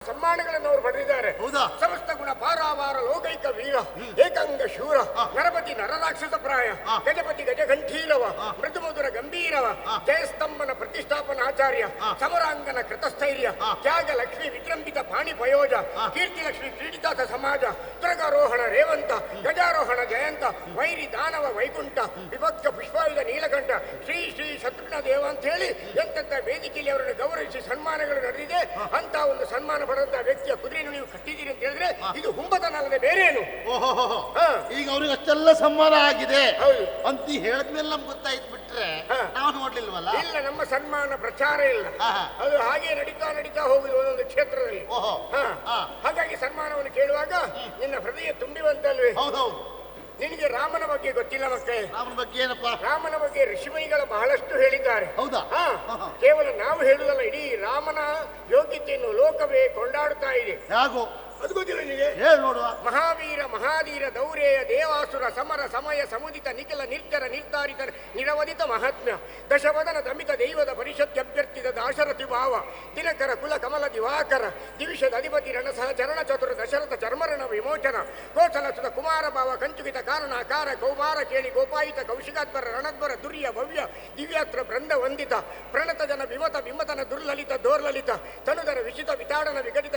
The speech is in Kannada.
ಸನ್ಮಾನಗಳನ್ನು ಅವರು ಪಡೆದಿದ್ದಾರೆ. ಹೌದಾ? ಸಮಸ್ತ ಗುಣ ಪಾರಾವಾರ ಲೋಕೈಕ ವೀರ ಏಕಾಂಗ ಶೂರ ನರಪತಿ ನರರಾಕ್ಷಸ ಪ್ರಾಯ ಗಜಪತಿ ಗಜಗಂಠೀರವ ಮೃದು ಮಧುರ ಗಂಭೀರವ ಜಯಸ್ತಂಭನ ಪ್ರತಿಷ್ಠಾಪನಾಚಾರ್ಯ ಸಮರಾಂಗನ ಕೃತಸ್ಥೈರ್ಯ ತ್ಯಾಗ ಲಕ್ಷ್ಮಿ ವಿಜೃಂಭಿತ ಪಾಣಿ ಪಯೋಜ ಕೀರ್ತಿ ಲಕ್ಷ್ಮಿ ಕ್ರೀಡಿತಾಥ ಸಮಾಜ ದುರ್ಗಾರೋಹಣ ರೇವಂತ ಗಜಾರೋಹಣ ಜಯಂತ ವೈರಿ ದಾನವ ವೈಕುಂಠ ವಿಭಕ್ತ ಪುಷ್ಪಾಯುಧ ನೀಲಕಂಠ ಶ್ರೀ ಶ್ರೀ ಶತ್ರುಘ್ನ ದೇವ ಅಂತ ಹೇಳಿ ಎಂತೆಂತ ವೇದಿಕೆಯಲ್ಲಿ ಅವರನ್ನು ಗೌರವಿಸಿ ಸನ್ಮಾನಗಳು ನಡೆದಿದೆ. ಅಂತ ಒಂದು ಸನ್ಮಾನ ಪಡೆದಂತಹ ವ್ಯಕ್ತಿಯ ಕುದುರೆಯನ್ನು ನೀವು ಕಟ್ಟಿದ್ದೀರಿ ಅಂತ ಹೇಳಿದ್ರೆ ಇದು ಹುಂಬತನ ಅಲ್ಲದೆ ಬೇರೆ ಏನು? ಈಗ ಅವ್ರಿಗೆ ಅಷ್ಟೆಲ್ಲ ಸನ್ಮಾನ ಆಗಿದೆ ಹೌದು ಅಂತ ಹೇಳಿದ್ಮೇಲೆ ನಮ್ಗೆ ಗೊತ್ತಾಯ್ತು ಬಿಟ್ರೆ ನಾವು ನೋಡ್ಲಿಲ್ವಲ್ಲ. ಇಲ್ಲ, ನಮ್ಮ ಸನ್ಮಾನ ಪ್ರಚಾರ ಇಲ್ಲ, ಅದು ಹಾಗೆ ನಡೀತಾ ಹೋಗುದು ಒಂದೊಂದು ಕ್ಷೇತ್ರದಲ್ಲಿ. ಹಾಗಾಗಿ ಸನ್ಮಾನವನ್ನು ಕೇಳುವಾಗ ನಿನ್ನ ಹೃದಯ ತುಂಬಿವಂತಲ್ವೇ? ಹೌದೌದು. ನಿನಗೆ ರಾಮನ ಬಗ್ಗೆ ಗೊತ್ತಿಲ್ಲ ಮಕ್ಕಳೇ? ರಾಮನ ಬಗ್ಗೆ ಏನಪ್ಪ? ರಾಮನ ಬಗ್ಗೆ ಋಷಿಮುನಿಗಳು ಬಹಳಷ್ಟು ಹೇಳಿದ್ದಾರೆ. ಹೌದಾ? ಕೇವಲ ನಾವು ಹೇಳುವುದಲ್ಲ, ಇಡೀ ರಾಮನ ಯೋಗ್ಯತೆಯನ್ನು ಲೋಕವೇ ಕೊಂಡಾಡುತ್ತಾ ಇದೆ. ಯಾಗೋ ಅದು ಗೊತ್ತಿಲ್ಲ ನಿನಗೆ? ಹೇಳಿ ನೋಡುವ. ಮಹಾವೀರ ಮಹಾಧೀರ ದೌರೇಯ ದೇವಾಸುರ ಸಮರ ಸಮಯ ಸಮುದಿತ ನಿಖಿಲ ನಿರ್ಜರ ನಿರ್ಧಾರಿತ ನಿರವಧಿತ ಮಹಾತ್ಮ್ಯ ದಶವದನ ದಮಿತ ದೈವದ ಪರಿಷತ್ ಅಭ್ಯರ್ಥಿತ ದಾಶರಥಿ ಭಾವ ದಿನಕರ ಕುಲ ಕಮಲ ದಿವಾಕರ ದಿವಿಷದ ಅಧಿಪತಿ ರಣಸಹ ಚರಣ ಚತುರ ದಶರಥ ಚರ್ಮರಣ ವಿಮೋಚನ ಕೋಸಲ ಸುತ ಕುಮಾರ ಭಾವ ಕಂಚುಕಿತ ಕಾರಣಾಕಾರ ಕೌಮಾರ ಕೇಳಿ ಗೋಪಾಯಿತ ಕೌಶಿಕಾತ್ಮರ ರಣದ್ವರ ದುರ್ಯ ಭವ್ಯ ದಿವ್ಯಾತ್ರ ಬೃಂದ ವಂದಿತ ಪ್ರಣತ ಜನ ವಿಮತ ವಿಮತನ ದುರ್ಲಲಿತ ದೋರ್ಲಲಿತ ತನುದರ ವಿಶಿತ ವಿತಾಡನ ವಿಘಟಿತ